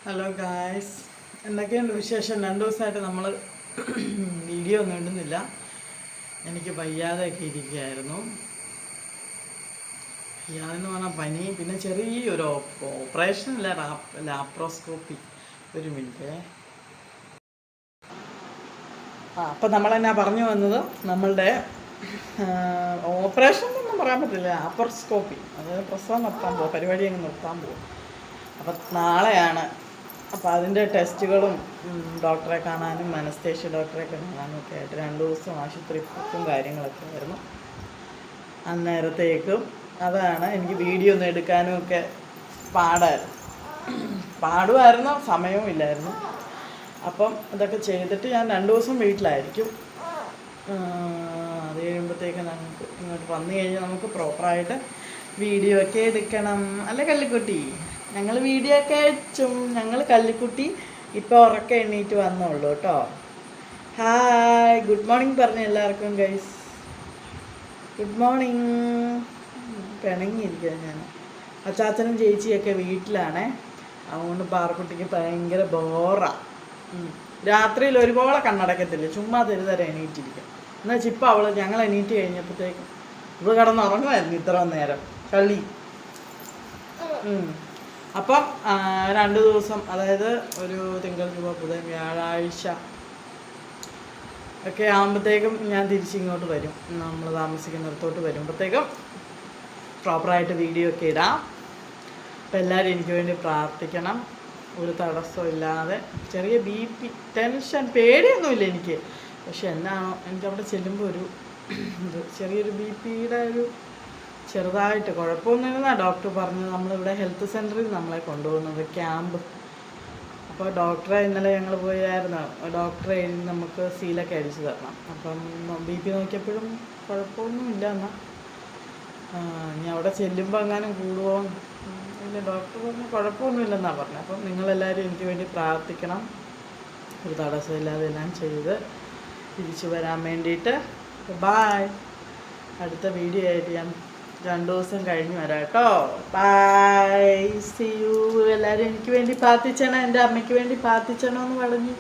Hello guys, എന്തൊക്കെയുണ്ട് വിശേഷം? 2 ദിവസമായിട്ട് നമ്മൾ വീഡിയോ ഒന്നും ഇടുന്നില്ല. എനിക്ക് വയ്യാതെയൊക്കെ ഇരിക്കുകയായിരുന്നു. വയ്യാതെന്ന് പറഞ്ഞാൽ പനി, പിന്നെ ചെറിയൊരു ഓപ്പറേഷൻ ഇല്ല, ലാപ്രോസ്കോപ്പി. ഒരു മിനിറ്റ്. അപ്പം നമ്മളെന്നാ പറഞ്ഞു വന്നത്, നമ്മളുടെ ഓപ്പറേഷൻ ഒന്നും പറയാൻ പറ്റില്ല, ലാപ്രോസ്കോപ്പി. അതായത് പ്രസവം നിർത്താൻ പോകും, പരിപാടി അങ്ങ് നിർത്താൻ പോകും. അപ്പം നാളെയാണ്. അപ്പോൾ അതിൻ്റെ ടെസ്റ്റുകളും ഡോക്ടറെ കാണാനും അനസ്തേഷ്യ ഡോക്ടറെ കാണാനും ഒക്കെ ആയിട്ട് 2 ദിവസം ആശുപത്രി പോക്കും കാര്യങ്ങളൊക്കെ ആയിരുന്നു. അന്നേരത്തേക്കും അതാണ് എനിക്ക് വീഡിയോ ഒന്നും എടുക്കാനും ഒക്കെ പാടുമായിരുന്നു, സമയവും ഇല്ലായിരുന്നു. അപ്പം ഇതൊക്കെ ചെയ്തിട്ട് ഞാൻ 2 ദിവസം വീട്ടിലായിരിക്കും. അത് കഴിയുമ്പോഴത്തേക്ക് നമുക്ക് ഇങ്ങോട്ട് വന്നു കഴിഞ്ഞാൽ നമുക്ക് പ്രോപ്പറായിട്ട് വീഡിയോ ഒക്കെ എടുക്കണം. അല്ല കല്ലിക്കുട്ടി, ഞങ്ങൾ വീഡിയോ ഒക്കെ അയച്ചും. ഞങ്ങൾ കല്ലിക്കുട്ടി ഇപ്പോൾ ഉറക്കം എണ്ണീറ്റ് വന്നോളൂ കേട്ടോ. ഹായ്, ഗുഡ് മോർണിംഗ് പറഞ്ഞു എല്ലാവർക്കും ഗൈസ്. Good morning. പിണങ്ങിയിരിക്കുക ഞാൻ. അച്ചാച്ചനും ചേച്ചിയൊക്കെ വീട്ടിലാണേ. അതുകൊണ്ട് പാറക്കുട്ടിക്ക് ഭയങ്കര ബോറാണ്. രാത്രിയിൽ ഒരുപോലെ കണ്ണടക്കത്തില്ല, ചുമ്മാ തരുതരം എണീറ്റിരിക്കും. എന്നുവെച്ചാൽ ഇപ്പോൾ ഞങ്ങൾ എണീറ്റ് കഴിഞ്ഞപ്പോഴത്തേക്കും ഇവൾ കിടന്നുറങ്ങുമായിരുന്നു ഇത്ര നേരം കളി. അപ്പം 2 ദിവസം, അതായത് ഒരു തിങ്കൾ ചൊവ്വ ബുധൻ വ്യാഴാഴ്ച ഒക്കെ ആകുമ്പോഴത്തേക്കും ഞാൻ തിരിച്ചിങ്ങോട്ട് വരും. നമ്മൾ താമസിക്കുന്നിടത്തോട്ട് വരുമ്പോഴത്തേക്കും പ്രോപ്പറായിട്ട് വീഡിയോ ഒക്കെ ഇടാം. അപ്പം എല്ലാവരും എനിക്ക് വേണ്ടി പ്രാർത്ഥിക്കണം. ഒരു തടസ്സവും ഇല്ലാതെ. ചെറിയ BP, ടെൻഷൻ, പേടിയൊന്നുമില്ല എനിക്ക്. പക്ഷെ എന്നാണോ എനിക്കവിടെ ചെല്ലുമ്പോൾ ഒരു ചെറിയൊരു BPയുടെ ഒരു ചെറുതായിട്ട് കുഴപ്പമൊന്നുമില്ലെന്നാണ് ഡോക്ടർ പറഞ്ഞത്. നമ്മളിവിടെ ഹെൽത്ത് സെൻറ്ററിൽ നമ്മളെ കൊണ്ടുപോകുന്നത്, ക്യാമ്പ്. അപ്പോൾ ഡോക്ടറെ ഇന്നലെ ഞങ്ങൾ പോയായിരുന്നു. ഡോക്ടറെ നമുക്ക് സീലൊക്കെ അടിച്ചു തരണം. അപ്പം BP നോക്കിയപ്പോഴും കുഴപ്പമൊന്നുമില്ല. എന്നാൽ ഇനി അവിടെ ചെല്ലുമ്പോൾ എങ്ങാനും കൂടുമോ ഇല്ല, ഡോക്ടർ പറഞ്ഞു കുഴപ്പമൊന്നുമില്ലെന്നാണ് പറഞ്ഞത്. അപ്പം നിങ്ങളെല്ലാവരും എനിക്ക് വേണ്ടി പ്രാർത്ഥിക്കണം, ഒരു തടസ്സമില്ലാതെ എല്ലാം ചെയ്ത് തിരിച്ചു വരാൻ വേണ്ടിയിട്ട്. ബായ്. അടുത്ത വീഡിയോ ആയിട്ട് ഞാൻ 2 ദിവസം കഴിഞ്ഞ് വരാം കേട്ടോ. Bye, see you. എല്ലാവരും എനിക്ക് വേണ്ടി പ്രാർത്ഥിച്ചണം, എൻ്റെ അമ്മയ്ക്ക് വേണ്ടി പ്രാർത്ഥിച്ചണമെന്ന് പറഞ്ഞു.